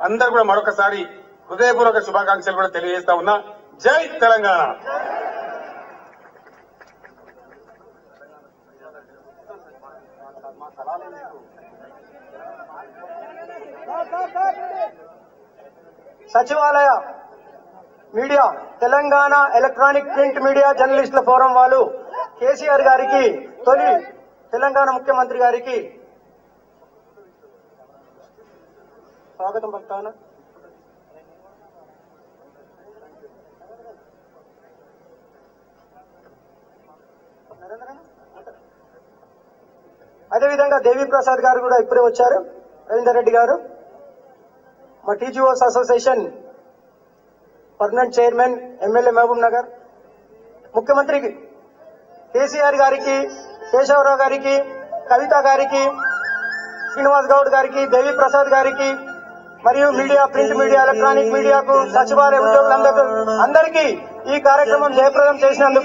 అందరూ కూడా మరొకసారి హృదయపూర్వక శుభాకాంక్షలు కూడా తెలియజేస్తా ఉన్నా. జై తెలంగాణ. సచివాలయ media Telangana electronic print media జర్నలిస్టుల ఫోరం వాళ్ళు కేసీఆర్ గారికి తొలి తెలంగాణ ముఖ్యమంత్రి గారికి స్వాగతం పలుకుతాను. అదేవిధంగా దేవి ప్రసాద్ గారు కూడా ఇప్పుడే వచ్చారు. రవీందర్ రెడ్డి గారు మా TGOs association permanent chairman MLA Mahabubnagar. ముఖ్యమంత్రికి కేసీఆర్ గారికి, కేశవరావు గారికి, కవిత గారికి, శ్రీనివాస్ గౌడ్ గారికి, దేవి ప్రసాద్ గారికి మరియు మీడియా, ప్రింట్ మీడియా, ఎలక్ట్రానిక్ మీడియాకు, సచివాలయ ఉద్యోగులందరికీ ఈ కార్యక్రమం జయప్రదం చేసినందుకు